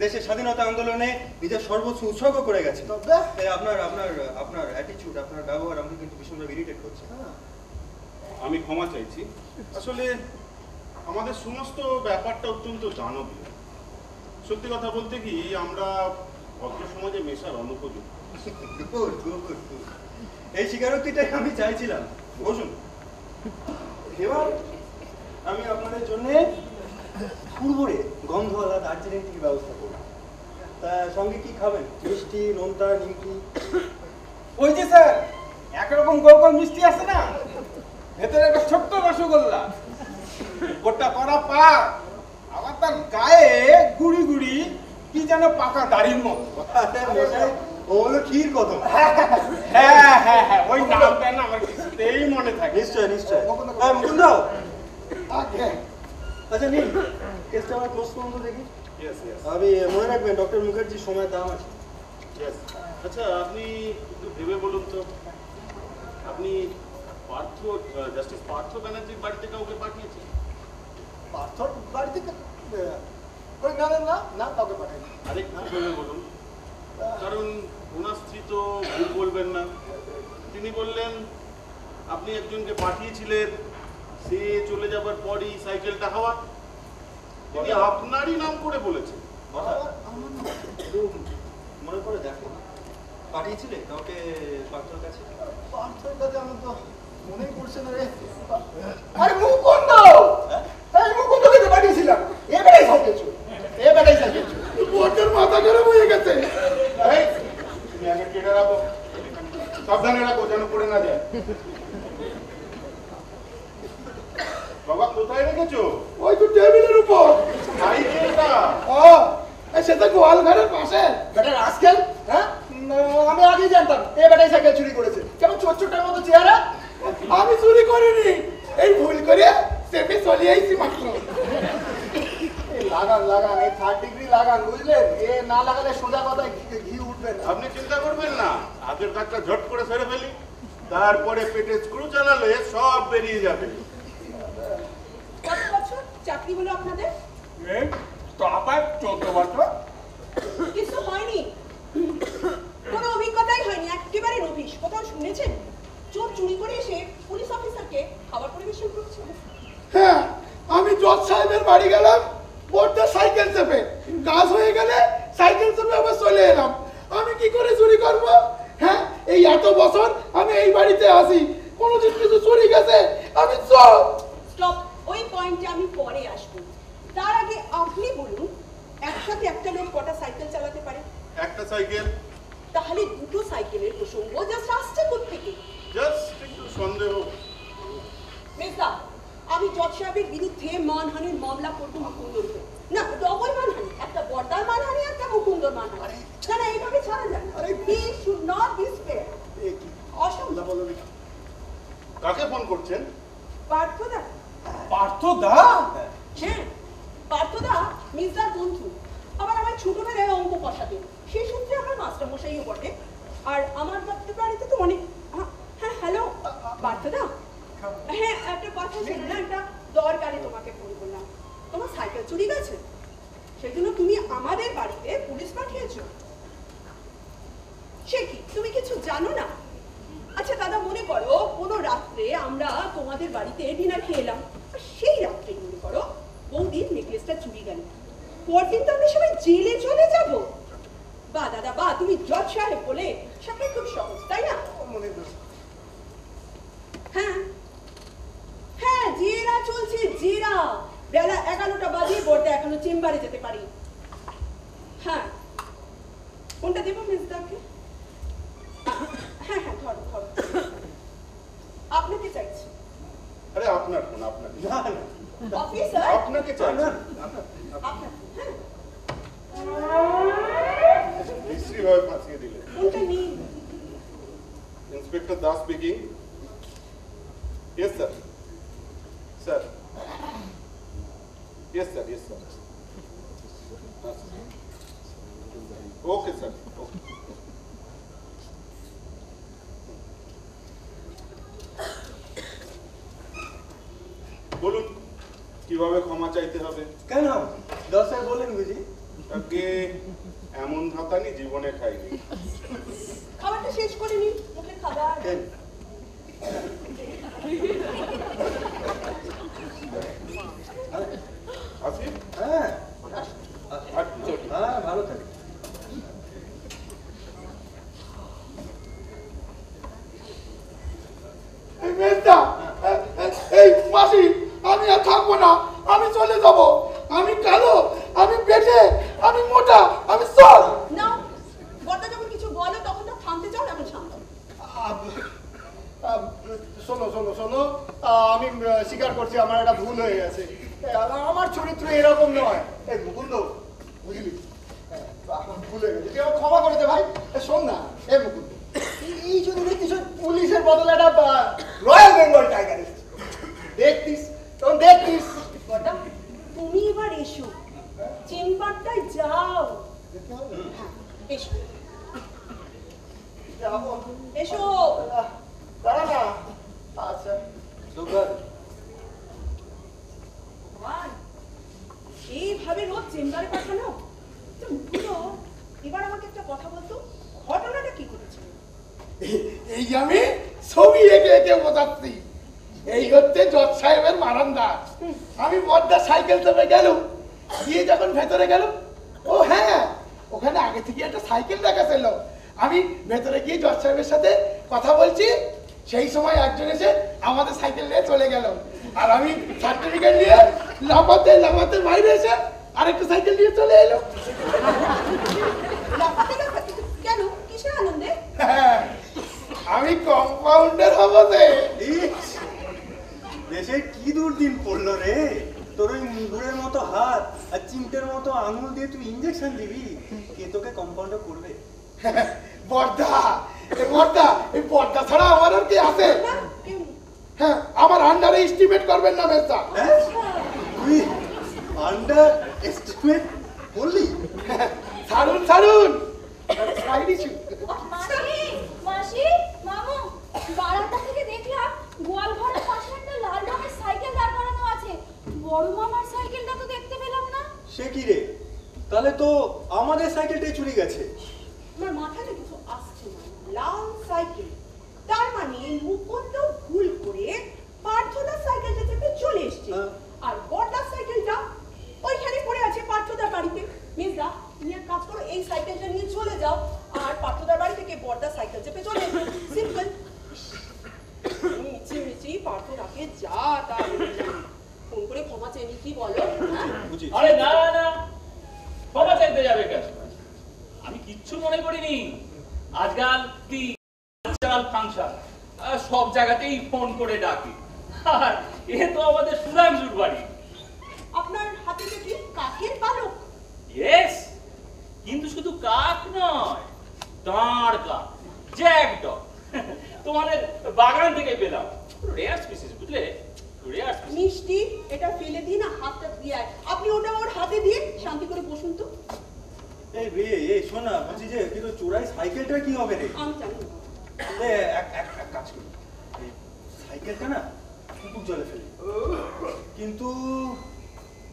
দেশের স্বাধীনতা আন্দোলনে নিজের সর্বোচ্চ উৎসর্গ করে গেছে। আপনার আপনার আপনার অ্যাটিটিউড, আপনার ব্যবহার আমাকে কিন্তু ভীষণভাবে ইরিটেট করছে। আমি ক্ষমা চাইছি। আসলে আমাদের সমস্ত ব্যাপারটা অত্যন্ত দানবীয়। সত্যি কথা বলতে কি, আমরা ভদ্র সমাজে মেশার অনুপযুক্ত। এই স্বীকারোক্তিটাই আমি চাইছিলাম। বসুন। এবার আমি আপনাদের জন্য ফুরফুরে গন্ধওয়ালা দার্জিলিং টির ব্যবস্থা করব। তা সঙ্গে কি খাবেন? মিষ্টি, নোনতা, নিমকি? ওই যে স্যার, একরকম গোল গোল মিষ্টি আছে না, ভেতরে একটা ছোট্ট রসগোল্লা, গোটা করা পা, আবার তার গায়ে গুড়ি গুড়ি কি যেন পাকা দাড়ির মতো। ও হলো ক্ষীর কত? হ্যাঁ হ্যাঁ হ্যাঁ, ওই নামটা না আমার কিছুতেই মনে থাকে। নিশ্চয় নিশ্চয়। মুকুন্দ, আচ্ছা নিন কেসটা আমার ক্লোজ করুন তো দেখি। আমি মনে রাখবেন ডক্টর মুখার্জির সময়ের দাম আছে। আচ্ছা, আপনি একটু ভেবে বলুন তো, আপনি জাস্টিস পার্থ ব্যানার্জির বাড়িতে কাউকে পাঠিয়েছেন? পার্থর বাড়ি থেকে না না না না, কাউকে পাঠাই। আরেকটু ভেবে বলুন, কারণ ওনার স্ত্রী তো ভুল বলবেন না। তিনি বললেন আপনি একজনকে পাঠিয়েছিলেন, সে চলে যাবার পরই সাইকেলটা হাওয়া। তিনি আপনারই নাম করে বলেছেন। মনে করে দেখো, পাঠিয়েছিলে কাউকে পার্থর কাছে? পার্থর কাছে আমার তো মনেই পড়ছে না রে। আরে মুকুন্দ, এই মুকুন্দ কে পাঠিয়েছিলাম। এবারেই সাইকেল চুরি, এবারেই সাইকেল চুরি। ওটার মাথা গরম হয়ে গেছে। এই, তুমি আগে কেটে রাখো, সাবধানে রাখো যেন পড়ে না যায়। বাবা কোথায় রেখেছো? ওই তো টেবিলের উপর। সাইকেলটা? ও, সেটা গোয়াল ঘরের পাশে। বেটার আজকাল, হ্যাঁ আমি আগেই জানতাম এবারেই সাইকেল চুরি করেছে। কেমন ছোট ছোটটার মতো চেহারা। আমি চুরি করিনি, এই ভুল করে চেপে চলে আইছি মাত্র। লাগান লাগান, এই 3rd ডিগ্রি লাগান, বুঝলেন? এ না লাগালে সোজা কথায় ঘি উঠবে না। আপনি চিন্তা করবেন না, হাতের কাজটা ঝট করে সেরে ফেলি, তারপরে পেটে স্ক্রু চালালে সব বেরিয়ে যাবে। কত বছর চাকরি হলো আপনাদের? তো আবার 14 বছর। কিছু হয়নি, কোনো অভিজ্ঞতাই হয়নি, একেবারে নভিশ। কোথাও শুনেছেন চোর চুরি করে এসে পুলিশ অফিসারকে খাবার পরিবেশন করছে? হ্যাঁ, আমি জজ সাহেবের বাড়ি গেলাম, বোর্ডটা সাইকেল চেপে, কাজ হয়ে গেলে সাইকেল চেপে আবার চলে এলাম। আমি কি করে চুরি করব? হ্যাঁ, এই এত বছর আমি এই বাড়িতে আসি, কোনোদিন কিছু চুরি গেছে? আমি চোর। স্টপ, ওই পয়েন্টে আমি পরে আসবো। তার আগে আপনি বলুন, একসাথে একটা লোক কটা সাইকেল চালাতে পারে? একটা সাইকেল। তাহলে দুটো সাইকেলের প্রসঙ্গ জাস্ট আসছে কোত্থেকে? জাস্ট একটু সন্দেহ। মেজদা, আমি জজ সাহেবের বিরুদ্ধে মানহানির মামলা করবো মুকুন্দর উপর। না, ডবল মানহানি, একটা বর্দার মানহানি, একটা মুকুন্দর মানহানি। না না, এইভাবে ছাড়া যায় না। He should not be spare. অসম্ভব। কাকে ফোন করছেন? পার্থদা। পার্থদা? হ্যাঁ, পার্থদা মির্জার বন্ধু। আবার আমার ছোটবেলায় অঙ্ক কষাতে, সেই সূত্রে আমার মাস্টারমশাইও বটে। আর আমার বাড়িতে তো অনেক। হ্যাঁ হ্যালো পার্থদা, হ্যাঁ একটা কথা ছিল না, একটা দরকারে তোমাকে ফোন করলাম। তোমার সাইকেল চুরি গেছে, সেই জন্য তুমি আমাদের বাড়িতে পুলিশ পাঠিয়েছো। সে কি, তুমি কিছু জানো না? আচ্ছা দাদা, মনে করো কোনো রাত্রে আমরা তোমাদের বাড়িতে ডিনার খেয়ে এলাম, আর সেই রাত্রে মনে করো বৌদির নেকলেসটা চুরি গেল। পরদিন তো আমরা সবাই জেলে চলে যাব। বা দাদা বা, তুমি জজ সাহেব বলে সবটাই খুব সহজ, তাই না? হ্যাঁ হ্যাঁ, জেরা চলছে, জেরা। বেলা 11টা বাজে, বড়দা এখনো চেম্বারে যেতে পারি। হ্যাঁ, কোনটা দেবো মেজদাকে? হ্যাঁ হ্যাঁ, ধরো ধরো। আপনাকে চাইছি। আরে আপনার ফোন, আপনাকে। না না, অফিসার আপনাকে চাইছি। আপনার, হ্যাঁ। বিশ্রীভাবে ফাঁসিয়ে দিলেন। কোনটা নেই? Inspector Das speaking. Yes sir. Sir, yes sir, yes sir. Okay sir, okay. বলুন কিভাবে ক্ষমা চাইতে হবে? কেন? 10 বলেন বুঝি? আগে এমন ধাতানি জীবনে খাইনি। খাবারটা শেষ করে নিন, মুখে খাবার। আসি? হ্যাঁ আচ্ছা। হ্যাঁ, ভালো থাকে। এই মেজদা, এই মাসি, আমি আর থাকবো না, আমি চলে যাব। আমি কালো, আমি বেটে, আমি মোটা, আমি সব। না, বড়দা যখন কিছু বলে তখন তো থামতে চাও, এখন শান্ত। শোনো শোনো শোনো, আমি স্বীকার করছি আমার একটা ভুল হয়ে গেছে। আমার চরিত্র এরকম নয়। এই মুকুন্দ, বুঝলি, ভুল হয়ে গেছে, তুই আমাকে ক্ষমা করে দে ভাই। শোন না, এ মুকুন্দ, এই যদি দেখতিস পুলিশের বদলে একটা রয়্যাল বেঙ্গল টাইগার এসেছে, দেখতিস তখন দেখতিস। বড়দা, তুমি এবার এসো, চেম্বারটায় যাও। হ্যাঁ, এসো যাবো। এসো। দাঁড়া না। আচ্ছা, ভাই, এইভাবে রোজ চেম্বারে পাঠানো? তো মুকুন্দ, এবার আমাকে একটা কথা বলতো, ঘটনাটা কি ঘটেছিল? এই আমি ছবি এঁকে এঁকে বোঝাচ্ছি। এই হচ্ছে জজ সাহেবের বারান্দা। আমি বড়দা সাইকেল চেপে গেলুম, গিয়ে যখন ভেতরে গেলুম, ও হ্যাঁ, ওখানে আগে থেকে একটা সাইকেল রাখা ছিল। আমি ভেতরে গিয়ে জজ সাহেবের সাথে কথা বলছি, সেই সময় একজন এসে আমাদের সাইকেল নিয়ে চলে গেল। আর আমি সার্টিফিকেট নিয়ে লাফাতে লাফাতে বাইরে এসে আরেকটা সাইকেল নিয়ে চলে এলো। লাফাতে লাফাতে? কেন, কিসের আনন্দে? হ্যাঁ, আমি কম্পাউন্ডার হবো রে। ইস, দেশের কি দুর্দিন পড়লো রে। তোর ওই মুগুরের মতো হাত আর চিমটের মতো আঙুল দিয়ে তুই ইঞ্জেকশন দিবি, কে তোকে কম্পাউন্ডার করবে? বর্দা, এই বর্দা ছাড়া আমার আর কি আছে? না, কেউ নেই। হ্যাঁ, আমার আন্ডারে এস্টিমেট করবেন না মেজদা। হ্যাঁ, তুই আন্ডার এস্টিমেট বললি? ছাড়ুন ছাড়ুন, সাইড ইস্যু। মাসি, মাসি, মামু, বারান্দা থেকে দেখলাম গোয়াল ঘরের পাশে একটা লাল রঙের সাইকেল দাঁড় করানো আছে। বড় মামার সাইকেলটা তো দেখতে পেলাম না। সে কি রে, তাহলে তো আমাদের সাইকেলটাই চুরি গেছে। আমার মাথায় কিছু আসছে না। লাল সাইকেল, তার মানে মুকুন্দ ভুল করে পার্থদার সাইকেলটা চেপে চলে এসছে। হ্যাঁ। আর বড়দার সাইকেলটা ওইখানে পড়ে আছে পার্থদার বাড়িতে। মির্জা, তুমি এক কাজ করো, এই সাইকেলটা নিয়ে চলে যাও আর পার্থদার বাড়ি থেকে বড়দার সাইকেল চেপে চলে এসো। সিম্পল। মিছি মিছি পার্থদাকে যা তা বলে যাবে। ফোন করে ক্ষমা চাইনি, কি বলো? হ্যাঁ? বুঝি। আরে না না, ক্ষমা চাইতে যাবে কেন? আমি কিচ্ছু মনে করিনি। আজকাল কি কালচারাল ফাংশন, সব জায়গাতেই ফোন করে ডাকি। আর এ তো আমাদের সুধাংশুর বাড়ি। আপনার হাতে কি কাকের পালক? ইয়েস, কিন্তু শুধু কাক নয়, দাঁড় কাক, জ্যাকডগ। তোমাদের বাগান থেকে পেলাম, রেয়ার স্পিসিস, বুঝলে? Rare species. মিষ্টি, এটা ফেলে দিন, হাতটা দিয়ে আয়। আপনি ওটা ওর হাতে দিয়ে শান্তি করে বসুন তো। এই রে, এই শোনা, বলছি যে কিন্তু চোরাই সাইকেলটা কি হবে রে? আমি জানি না। এক কাজ করি, এই সাইকেলটা না পুকুর জলে ফেলি, কিন্তু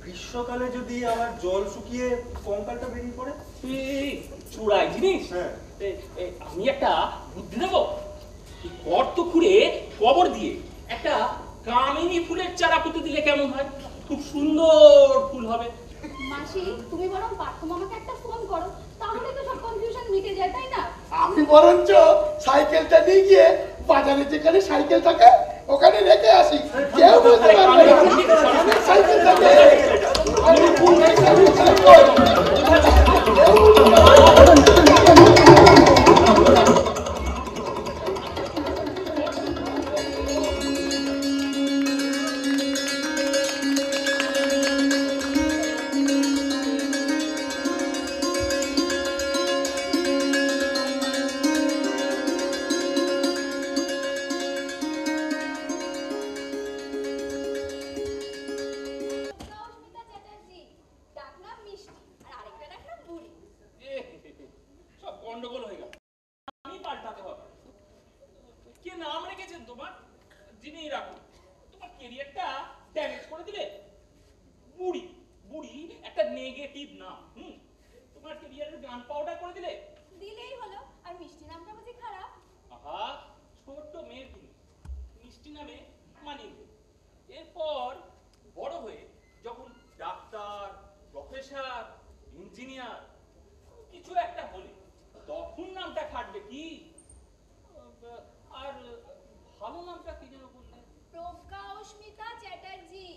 গ্রীষ্মকালে যদি আমার জল শুকিয়ে কঙ্কালটা বেরিয়ে পড়ে? এই চোরাই জিনিস। হ্যাঁ। আমি একটা বুদ্ধি দেবো। এই গর্ত খুঁড়ে কবর দিয়ে একটা কামিনী ফুলের চারা পুঁতে দিলে কেমন হয়? খুব সুন্দর ফুল হবে। মাসি, তুমি বরং পার্থ মামাকে একটা ফোন করো, তাহলে তো সব কনফিউশন মিটে যায়, তাই না? আমি বরঞ্চ সাইকেলটা নিয়ে গিয়ে বাজারে যেখানে সাইকেল থাকে ওখানে রেখে আসি, কেউ বুঝতে পারবে না আমার সাইকেল থাকে। আমি ভুল কেউ বুঝতে পারবে না। অস্মিতা চ্যাটার্জি, ডাকনাম মিষ্টি, আর আরেকটা ডাকনাম বুড়ি। সব গন্ডগোল হয়ে গেল। আমি পাল্টাতে হবে। কে নাম রেখেছেন তোমার? যিনি রাখুন, তোমার ক্যারিয়ারটা ড্যামেজ করে দিলে। বুড়ি, বুড়ি একটা নেগেটিভ নাম। তোমার থাকবে কি? আর ভালো নামটা কি যেন বললেন? প্রজ্ঞা অস্মিতা চ্যাটার্জি।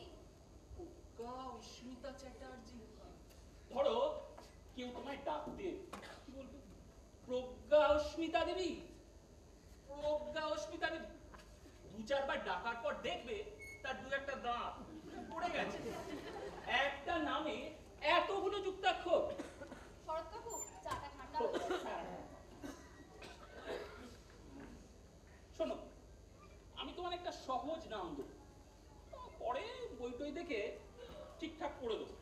প্রজ্ঞা অস্মিতা চ্যাটার্জি। ধরো কেউ তোমায় ডাকতে, কি বলবে? প্রজ্ঞা অস্মিতা দেবী, প্রজ্ঞা অস্মিতা দেবী। দু চারবার ডাকার পর দেখবে তার দু একটা দাঁত পড়ে গেছে। একটা নামে এতগুলো যুক্তাক্ষর। শরৎ কাকু, চাটা ঠান্ডা হচ্ছে। শোনো, আমি তোমার একটা সহজ নাম দেবো, পরে বই টই দেখে ঠিকঠাক করে দেবো।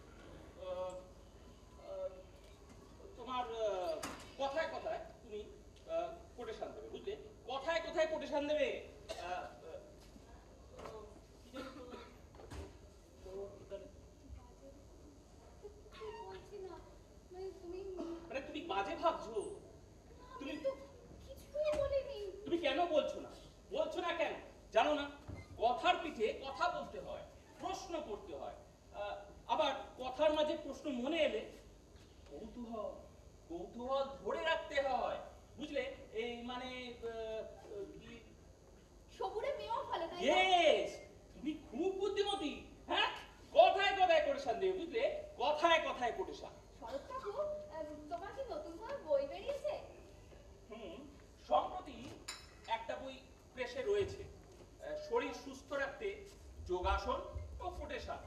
তোমার কথায় কথায় তুমি কোটেশন দেবে, বুঝলে? কথায় কথায় কোটেশন দেবে। কি জানি বলছি না, তুমি মানে তুমি বাজে ভাবছো। তুমি তো কিছুই বলিনি। তুমি কেন বলছো না? বলছো না কেন জানো না? কথার পিঠে কথা বলতে হয়, প্রশ্ন করতে হয়। আবার কথার মাঝে প্রশ্ন মনে এলে কৌতূহল কৌতূহল ধরে রাখতে হয়, বুঝলে? এই মানে কি, সবুরে মেয়েও ফলে, তাই না? ইয়েস, তুমি খুব বুদ্ধিমতী। হ্যাঁ, কথায় কথায় কোটেশন দেবে, বুঝলে? কথায় কথায় কোটেশন। শরৎ কাকু, তোমার কি নতুন কোনো বই বেরিয়েছে? সম্প্রতি একটা বই প্রেসে রয়েছে, শরীর সুস্থ রাখতে যোগাসন ও কোটেশন।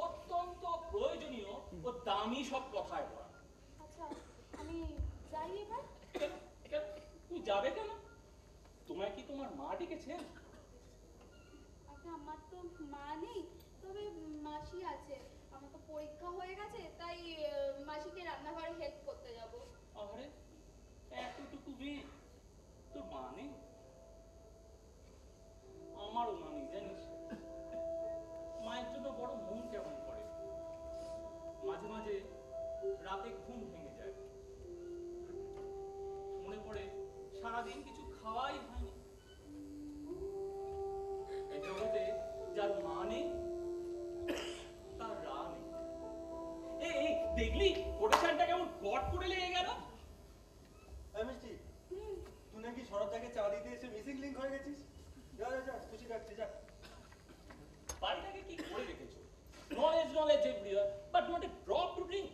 অত্যন্ত প্রয়োজনীয় ও দামি সব কথায় বলা। আচ্ছা, আমি যাই এবার। তুমি যাবে কেন? তোমায় কি তোমার মা ডেকেছেন? আচ্ছা, আমার তো মা নেই, তবে মাসি আছে। আমার তো পরীক্ষা হয়ে গেছে, তাই মাসিকে রান্নাঘরে হেল্প করতে যাব। আরে এতটুকু মেয়ে, তোর মা নেই? আমারও মা নেই, জানিস? মায়ের জন্য বড় মন কেমন করে। মাঝে মাঝে রাতে ঘুম ভেঙে যায়, মনে পড়ে সারাদিন কিছু খাওয়াই হয়নি। এই জগতে যার মা নেই তার রা নেই। এই দেখলি কোটেশনটা কেমন গট করে লেগে গেল? মিষ্টি, তুই নাকি শরৎদাকে চা দিতে এসে মিসিং লিঙ্ক হয়ে গেছিস। যা যা যা, খুশি রাখছি, যা। বাড়িটাকে কি করে রেখেছো? Knowledge knowledge everywhere, but not a drop to drink.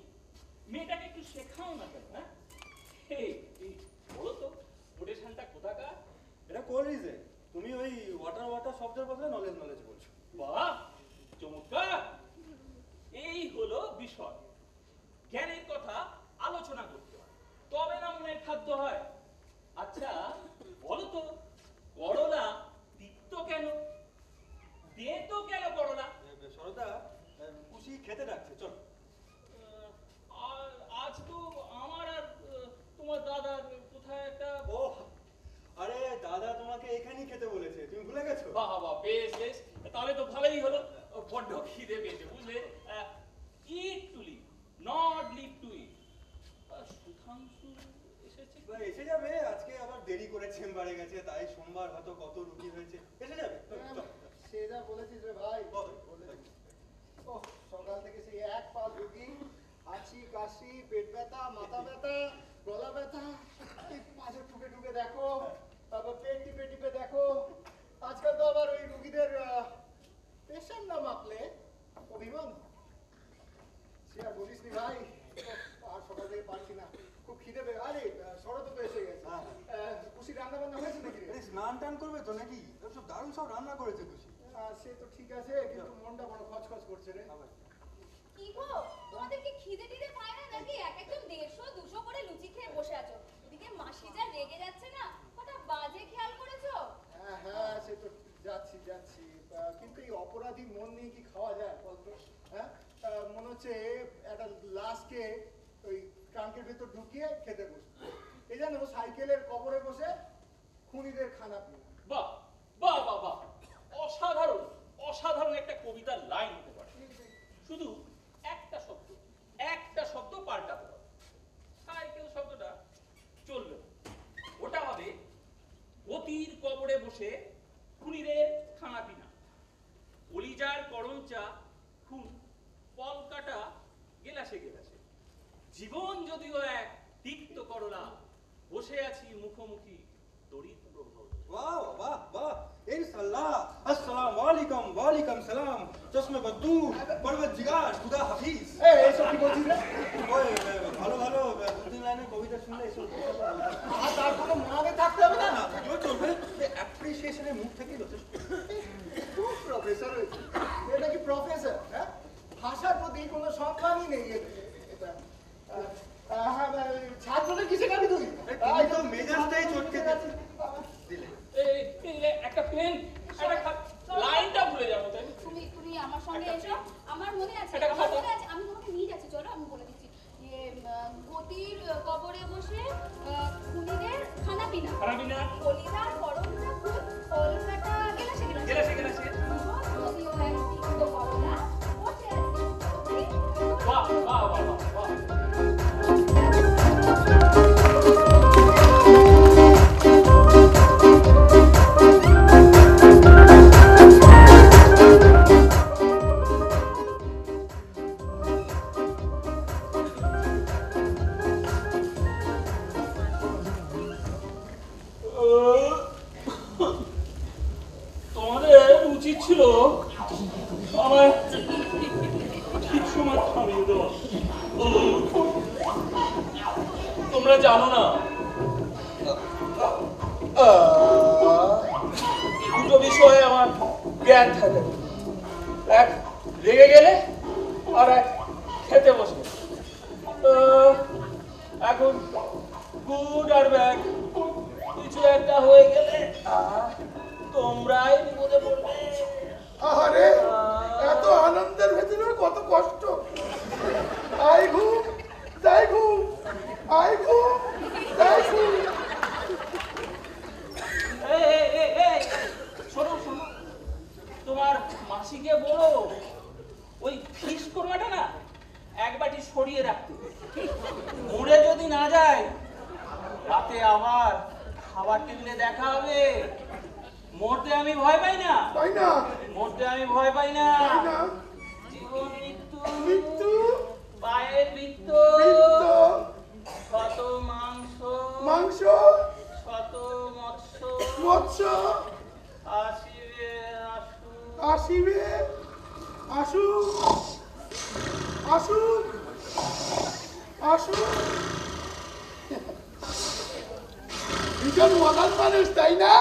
মেয়েটাকে একটু শেখাও না কেন? হ্যাঁ, বলো তো কোটেশনটা কোথাকার? এটা কোল রিজেন। তুমি ওই ওয়াটার ওয়াটার শব্দের বদলে নলেজ নলেজ বলছো। বাহ, চমৎকার! এই হলো বিষয়। জ্ঞানের কথা আলোচনা করতে হয়, তবে না মনের খাদ্য হয়। আচ্ছা বলো তো, করলা তিক্ত কেন? তেতো কেন করলা? শরৎদা, খুশি খেতে ডাকছে, চল। আজ তো আমার আর তোমার দাদার কোথায় একটা। ও, আরে দাদা তোমাকে এখানেই খেতে বলেছে, তুমি ভুলে গেছো? বাহ বাহ, বেশ বেশ, তাহলে তো ভালোই হলো। বড্ড খিদে পেয়েছে, বুঝলে? Eat to live, not live to eat. Sudhanshu এসেছে? এসে যাবে, আজকে আবার দেরি করে চেম্বারে গেছে, তাই সোমবার হয়তো কত রুগী হয়েছে, এসে যাবে। চল। সে যা বলেছিস রে ভাই, বল। ও সকাল থেকে সেই এক পা রুগী, হাঁচি কাশি, পেট ব্যথা, মাথা ব্যথা, গলা ব্যথা, এই পাশে টুকে টুকে দেখো, তারপর পেট টিপে টিপে দেখো। আজকাল তো আবার ওই রুগীদের প্রেশার না মাপলে অভিমান। সে আর বলিস নি ভাই, আর সকাল থেকে পারছি না, খুব খিদে পেয়ে। আরে শরৎ তো এসে গেছে। খুশি রান্না বান্না হয়েছে নাকি রে? স্নান টান করবে তো নাকি? সব দারুণ সব রান্না করেছে খুশি। সে তো ঠিক আছে, কিন্তু মনটা বড় খচখচ করছে রে। কি গো, তোমাদের কি খিদে টিদে পায় না নাকি? এক একজন 150-200 করে লুচি খেয়ে বসে আছো। এদিকে মাসি যা রেগে যাচ্ছে না, কটা বাজে খেয়াল করেছো? হ্যাঁ হ্যাঁ, সে তো যাচ্ছি যাচ্ছি, কিন্তু এই অপরাধী মন নিয়ে কি খাওয়া যায় বলতো? হ্যাঁ, মনে হচ্ছে একটা লাশকে ওই ট্রাঙ্কের ভেতর ঢুকিয়ে খেতে বসবে। এই জানো, সাইকেলের কবরে বসে খুনিদের খানা পিনা। বাহ বাহ বাহ বাহ, অসাধারণ অসাধারণ একটা কবিতার লাইন হতে পারে। শুধু একটা শব্দ পাল্টাতে হবে। সাইকেল শব্দটা চলবে, ওটা হবে অতির কবরে বসে খুনিদের খানা পিনা। কলিজার করমচা খুন পলকাটা গেলাসে গেলাসে। জীবন যদিও এক তিক্ত করলা, বসে আছি মুখোমুখি দরিদ্র ভদ্র। वाह वाह वाह इंशाल्लाह अस्सलाम वालेकुम वालेकुम सलाम चश्मे बदूर परवरदिगार खुदा हाफिज এইসব কি বলছিস রে? ওই ভালো ভালো দু তিন লাইনের কবিতা শুনলে এসব আর তার কোনো মনে থাকতে হবে না। না থাকলেও চলবে অ্যাপ্রিসিয়েশনের মুড থেকেই যথেষ্ট খুব প্রফেসর হয়েছে। এটা কি প্রফেসর? হ্যাঁ, ভাষার প্রতি কোনো সম্মানই নেই। ছাত্রদের কিসে কাটি তুই? তুমি তো মেজাজটাই চটকে দিলে একটা পেন, একটা লাইনটা ভুলে যাবো তাই। তুমি আমার সঙ্গে এসো, আমার মনে আছে, এটা আমার খাতা। মনে আছে, আমি তোমাকে নিয়ে যাচ্ছি, চলো আমি বলে দিচ্ছি। গতির কবরে বসে খুনিদের খানা পিনা, কলিদার পরমটা ফুল, কলকাতা গেলাসে গেলাসে যদিও এক তিক্ত করলা বসে আছে। বাহ বাহ বাহ বাহ। তোমাদের উচিত ছিল আমার ঠিক সময় থামিয়ে দেওয়া। তোমরা জানো না দুটো বিষয়ে আমার জ্ঞান থাকে, এক রেগে গেলে আর এক খেতে বসে। এখন গুড আর ব্যাড কিছু একটা হয়ে গেলে তোমরাই বিপদে পড়বে। আরে এত আনন্দের ভেতরে কত কষ্ট। আই ঘুম তাই ঘুম, আই ঘুম তাই ঘুম। শোনো শোনো, তোমার মাসিকে বলো ওই ফিস কোরমাটা না এক বাটি সরিয়ে রাখতে, মরে যদি না যায় রাতে আবার খাবার টেবিলে দেখা হবে। মরতে আমি ভয় পাই না, তাই না? মরতে আমি ভয় পাই না। তাই না? জীবন মৃত্যু মৃত্যু পায়ের বৃত্ত, বৃত্ত, শত মাংস মাংস, শত মৎস্য, মৎস্য আসিবে আসু। আসিবে আসুক আসুক আসুক। ভীষণ মজার মানুষ তাই না?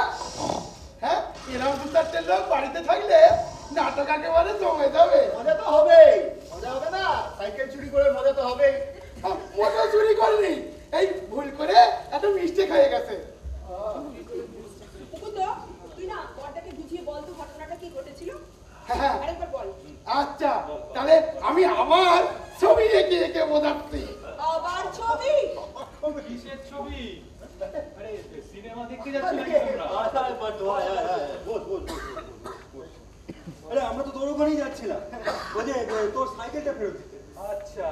হ্যাঁ, এরকম দু চারটে লোক বাড়িতে থাকলে নাটক একেবারে জমে যাবে। মজা তো হবেই, মজা হবে না? সাইকেল চুরি করে মজা তো হবেই। মোটা চুরি করেনি, এই ভুল করে একটা মিস্টেক হয়ে গেছে। মুকুন্দ, তুই না বড়দাকে বুঝিয়ে বল তো ঘটনাটা কি ঘটেছিল। হ্যাঁ, আরেকবার বল। আচ্ছা তাহলে আমি আমার ছবি এঁকে এঁকে বোঝাচ্ছি। আবার ছবি? কিসের ছবি? আরে সিনেমা দেখতে আরে আমরা তো তোর ওখানেই যাচ্ছিলাম, ওই যে তোর সাইকেলটা ফেরত দিতে। আচ্ছা,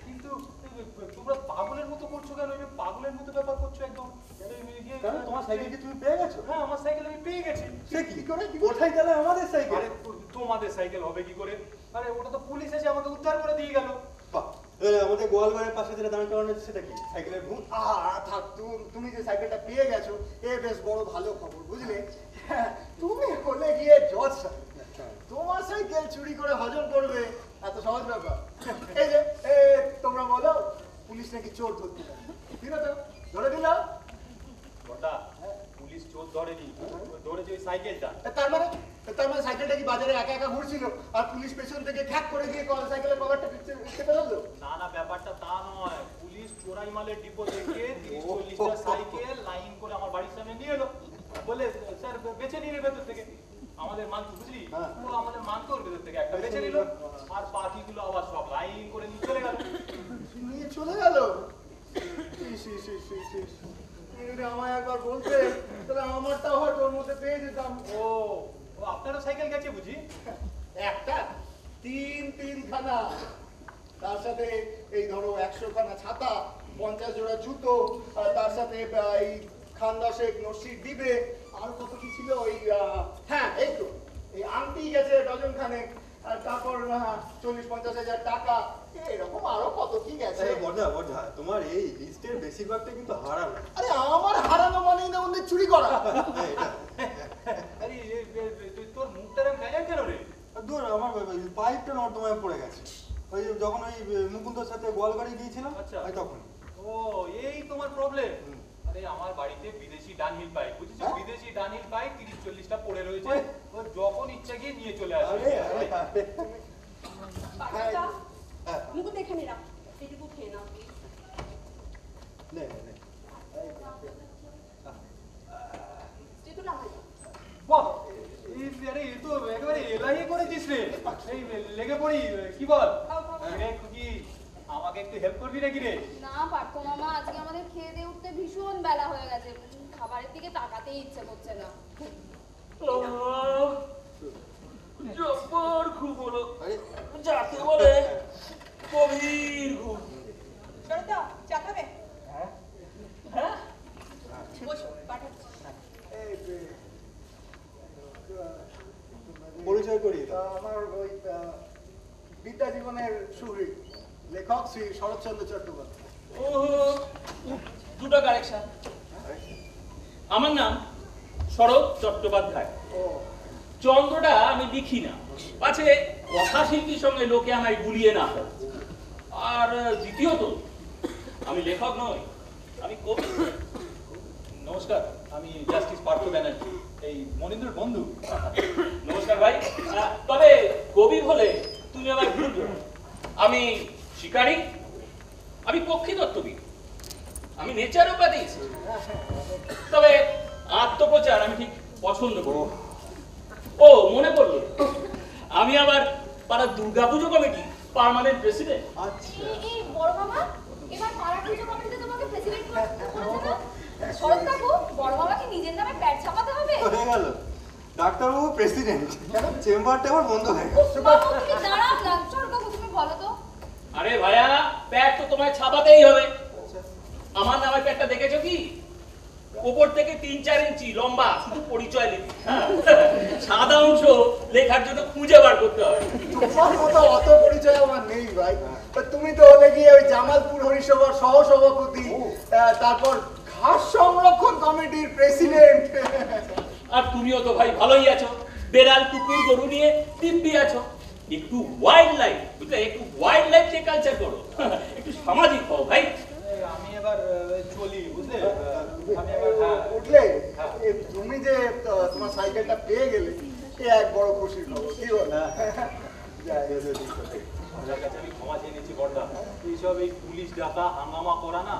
কিন্তু তোমরা পাগলের মতো করছো কেন? পাগলের মতো ব্যাপার করছো একদম। কেন, তোমার সাইকেল কি তুমি পেয়ে গেছো? হ্যাঁ, আমার সাইকেল আমি পেয়ে গেছি। সে কি করে? ওঠাই তাহলে আমাদের সাইকেল। আরে তোমাদের সাইকেল হবে কি করে? আরে ওটা তো পুলিশ এসে আমাকে উদ্ধার করে দিয়ে গেল। আমাদের গোয়ালঘরের পাশে যেটা দাঁড় করানো হচ্ছে সেটা কি? সাইকেলের ভূত? থাক, তুমি যে সাইকেলটা পেয়ে গেছো এ বেশ বড় ভালো খবর, বুঝলে? তুমি হলে গিয়ে জজ সাহেব, তোমার সাইকেল চুরি করে হজম করবে এত সহজ ব্যাপার? এই যে তোমরা বলো পুলিশ নাকি চোর ধরতে পারে, দিল তো, ধরে দিল। ওটা পুলিশ চোর ধরেনি, ধরেছে ওই সাইকেলটা। তার মানে সাইকেলটা কি বাজারে একা একা ঘুরছিল আর পুলিশ পেছন থেকে খ্যাক করে দিয়ে সাইকেলের কভারটা চেপে ধরলো? না না, ব্যাপারটা তা নয়। পুলিশ চোরাই মালের ডিপো থেকে 30-40টা সাইকেল লাইন করে আমার বাড়ির সামনে নিয়ে এলো, বলে স্যার বেছে নিয়ে ভেতর থেকে আমাদের মাল, বুঝলি? ও আমাদের মাল তোর ভেতর থেকে একটা বেছে নিল, আর বাকিগুলো আবার সব লাইন করে নিয়ে চলে গেল। নিয়ে চলে গেল? আমায় একবার বলতে, তাহলে আমারটাও হয়তো ওর মধ্যে পেয়ে যেতাম। ও আপনারও সাইকেল গেছে বুঝি? একটা তিনখানা, তার সাথে এই ধরো 100 খানা ছাতা, 50 জোড়া জুতো, আর তার সাথে এই খানদাসেক নসির দিবে, আর কত কি ছিল ওই, হ্যাঁ এই তো এই আংটি গেছে ডজন খানেক, আর তারপর 40-50 হাজার টাকা, এরকম আরো কত কি গেছে। বর্ধা তোমার এই লিস্টের বেশিরভাগটা কিন্তু হারানো। আরে আমার হারানো মানেই না অন্যের চুরি করা। আরে তুই তোর মুখটা এরকম ভেজা কেন রে? দূর আমার পাইপটা নর্দমায় পড়ে গেছে, ওই যখন ওই মুকুন্দর সাথে গোয়ালবাড়ি গিয়েছিলাম তখন। ও এই তোমার প্রবলেম? আরে আমার বাড়িতে বিদেশি ডানহিল পাইপ, বুঝেছো? বিদেশি ডানহিল পাইপ 30-40টা পড়ে রয়েছে, ও যখন ইচ্ছা গিয়ে নিয়ে চলে আসে। পার্থদা, মুকুন্দ এখানে রাখ, এইটুকু খেয়ে নাও। নে যেটুকু আমার বাহ, আরে এ তো একেবারে এলাই করেছিস রে। এই লেগে পড়ি, কি বল? রে কি আমাকে একটু হেল্প করবি নাকি রে? না পার্থ মামা, আজকে আমাদের খেয়ে দিয়ে উঠতে ভীষণ বেলা হয়ে গেছে, খাবারের দিকে তাকাতেই ইচ্ছে করছে না। জব্বর ঘুম হলো, যাকে বলে গভীর ঘুম। শরৎদা, চা খাবে? হ্যাঁ, বসো, পাঠাচ্ছি। পরিচয় করিয়ে দাও। আমার ওই বিদ্যা জীবনের সুহৃদ লেখক শ্রী শরৎচন্দ্র চট্টোপাধ্যায়। ও দুটো কারেকশন। আমার নাম শরৎ চট্টোপাধ্যায়। ও চন্দ্রটা আমি লিখি না, পাছে কথাশিল্পীর সঙ্গে লোকে আমায় গুলিয়ে না ফেলে। আর দ্বিতীয়ত আমি লেখক নই, আমি কবি। নমস্কার, আমি জাস্টিস পার্থ ব্যানার্জি, এই মনীন্দ্রের বন্ধু। নমস্কার ভাই। তবে কবি বলে তুমি আমার ভুল করো। আমি শিকারী, আমি পক্ষীতত্ত্ববিদ, আমি নেচারোপ্যাথিস্ট। তবে আত্মপ্রচার আমি ঠিক পছন্দ করি। ও মনে পড়লো, আমি আবার পাড়ার দুর্গাপুজো কমিটি পার্মানেন্ট প্রেসিডেন্ট। আচ্ছা, এই বড় মামা, এবার পাড়া পুজো কমিটিতে তোমাকে প্রেসিডেন্ট করেছে না? শরৎ কাকু, বড় মামাকে নিজের নামে প্যাড ছাপাতে হবে। হয়ে গেল ডাক্তারবাবু প্রেসিডেন্ট, চেম্বারটা আমার বন্ধ হয়ে গেল। বাবু, তুমি দাঁড়াও না। শরৎ কাকু, তুমি বলো তো। আরে ভাইয়া, প্যাড তো তোমায় ছাপাতেই হবে। আমার নামের প্যাডটা দেখেছো কি? উপর থেকে 3-4 ইঞ্চি লম্বা, শুধু পরিচয় লিখি। সাদা অংশ লেখার জন্য খুঁজে বার করতে হয়। তোমার মতো অত পরিচয় আমার নেই ভাই। তুমি তো হলে গিয়ে ওই জামালপুর হরিসভার সহসভাপতি, তারপর ঘাস সংরক্ষণ কমিটির প্রেসিডেন্ট। আর তুমিও তো ভাই ভালোই আছো, বেড়াল কুকুর গরু নিয়ে দিব্যি আছো। একটু ওয়াইল্ড লাইফ, বুঝলে, একটু ওয়াইল্ড লাইফ নিয়ে কালচার করো, একটু সামাজিক হও ভাই। আমি এবার চলি, বুঝলে? আমি এবার উঠলে তুমি যে তোমার সাইকেলটা পেয়ে গেলে, এ এক বড় খুশির খবর। কি বল? আপনার কাছে আমি ক্ষমা চেয়ে নিচ্ছি বড়দা। এইসব এই পুলিশ ডাকা হাঙ্গামা করা না,